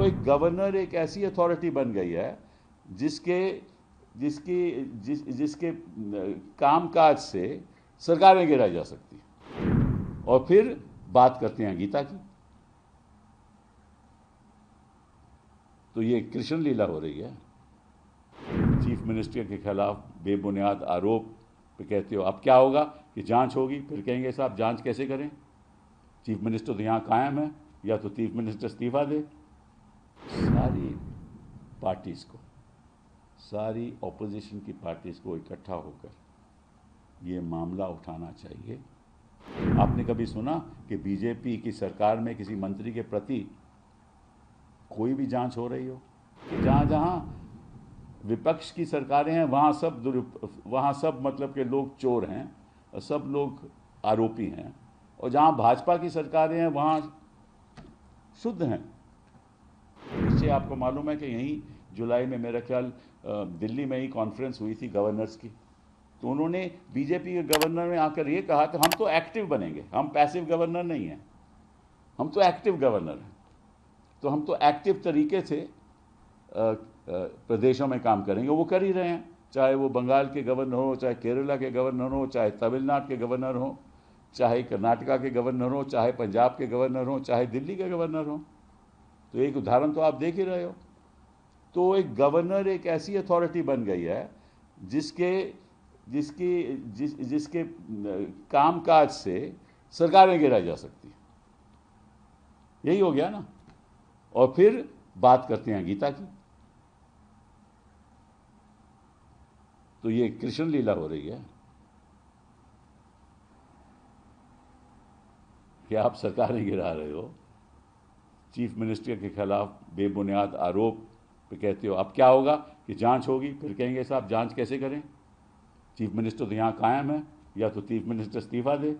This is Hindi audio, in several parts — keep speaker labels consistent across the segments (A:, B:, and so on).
A: तो एक गवर्नर एक ऐसी अथॉरिटी बन गई है जिसके जिसके कामकाज से सरकारें गिराई जा सकती हैं। और फिर बात करते हैं गीता की, तो ये कृष्ण लीला हो रही है। चीफ मिनिस्टर के खिलाफ बेबुनियाद आरोप पे कहते हो अब क्या होगा कि जांच होगी, फिर कहेंगे साहब जांच कैसे करें, चीफ मिनिस्टर तो यहाँ कायम है, या तो चीफ मिनिस्टर इस्तीफा दे। सारी पार्टीज को, सारी ऑपोजिशन की पार्टीज को इकट्ठा होकर ये मामला उठाना चाहिए। आपने कभी सुना कि बीजेपी की सरकार में किसी मंत्री के प्रति कोई भी जांच हो रही हो? कि जहाँ जहाँ विपक्ष की सरकारें हैं वहाँ सब मतलब के लोग चोर हैं, सब लोग आरोपी हैं, और जहाँ भाजपा की सरकारें हैं वहाँ शुद्ध हैं। इससे आपको मालूम है कि यहीं जुलाई में मेरा ख्याल दिल्ली में ही कॉन्फ्रेंस हुई थी गवर्नर्स की, तो उन्होंने बीजेपी के गवर्नर ने आकर ये कहा कि हम तो एक्टिव बनेंगे, हम पैसिव गवर्नर नहीं हैं, हम तो एक्टिव गवर्नर हैं। तो हम तो एक्टिव तरीके से प्रदेशों में काम करेंगे। वो कर ही रहे हैं, चाहे वो बंगाल के गवर्नर हो, चाहे केरला के गवर्नर हो, चाहे तमिलनाडु के गवर्नर हो, चाहे कर्नाटका के गवर्नर हो, चाहे पंजाब के गवर्नर हो, चाहे दिल्ली के गवर्नर हो। तो एक उदाहरण तो आप देख ही रहे हो। तो एक गवर्नर एक ऐसी अथॉरिटी बन गई है जिसके कामकाज से सरकारें गिराई जा सकती हैं। यही हो गया ना। और फिर बात करते हैं गीता की, तो ये कृष्ण लीला हो रही है कि आप सरकारें गिरा रहे हो, चीफ मिनिस्टर के खिलाफ बेबुनियाद आरोप पे कहते हो अब क्या होगा कि जांच होगी, फिर कहेंगे साहब जांच कैसे करें, चीफ मिनिस्टर तो यहाँ कायम है, या तो चीफ मिनिस्टर इस्तीफा दे।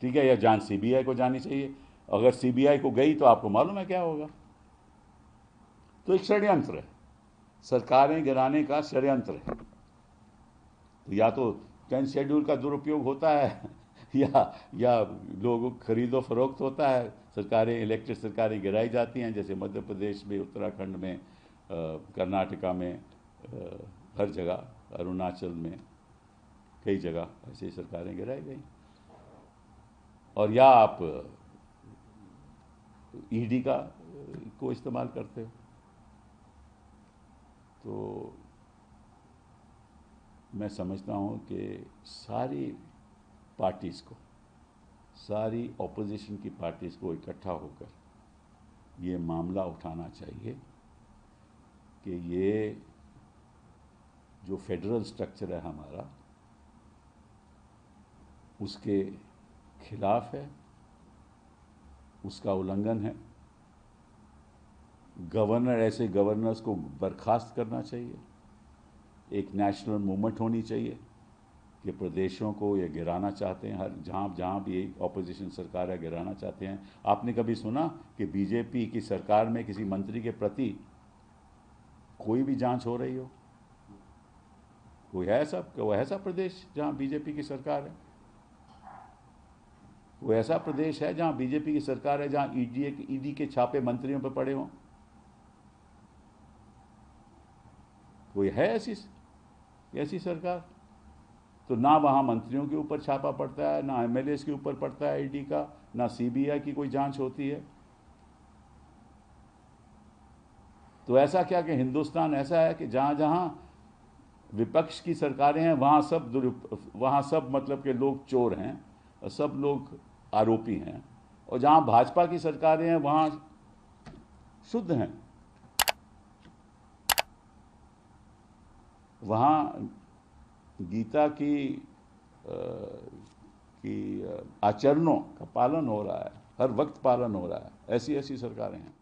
A: ठीक है, या जांच सीबीआई को जानी चाहिए। अगर सीबीआई को गई तो आपको मालूम है क्या होगा। तो एक षड्यंत्र है, सरकारें गिराने का षड्यंत्र है। तो या तो 10th शेड्यूल का दुरुपयोग होता है या लोगों खरीदो फरोख्त होता है, सरकारें, इलेक्टेड सरकारें गिराई जाती हैं, जैसे मध्य प्रदेश में, उत्तराखंड में, कर्नाटका में, हर जगह, अरुणाचल में, कई जगह ऐसी सरकारें गिराई गई। और या आप ईडी को इस्तेमाल करते हो। तो मैं समझता हूँ कि सारी पार्टीज़ को, सारी ऑपोजिशन की पार्टीज़ को इकट्ठा होकर ये मामला उठाना चाहिए कि ये जो फेडरल स्ट्रक्चर है हमारा, उसके खिलाफ है, उसका उल्लंघन है। गवर्नर, ऐसे गवर्नर्स को बर्खास्त करना चाहिए। एक नेशनल मूवमेंट होनी चाहिए कि प्रदेशों को ये गिराना चाहते हैं, हर जहाँ भी ऑपोजिशन सरकार है गिराना चाहते हैं। आपने कभी सुना कि बीजेपी की सरकार में किसी मंत्री के प्रति कोई भी जांच हो रही हो? कोई ऐसा प्रदेश जहाँ बीजेपी की सरकार है? कोई ऐसा प्रदेश है जहाँ बीजेपी की सरकार है, जहाँ ईडी के छापे मंत्रियों पर पड़े हों? कोई है ऐसी सरकार? तो ना वहाँ मंत्रियों के ऊपर छापा पड़ता है, ना एमएलए के ऊपर पड़ता है ईडी का, ना सीबीआई की कोई जांच होती है। तो ऐसा क्या कि हिंदुस्तान ऐसा है कि जहाँ जहाँ विपक्ष की सरकारें हैं वहाँ सब मतलब के लोग चोर हैं, सब लोग आरोपी हैं, और जहाँ भाजपा की सरकारें हैं वहाँ शुद्ध हैं। वहाँ गीता की आचरणों का पालन हो रहा है, हर वक्त पालन हो रहा है। ऐसी सरकारें हैं।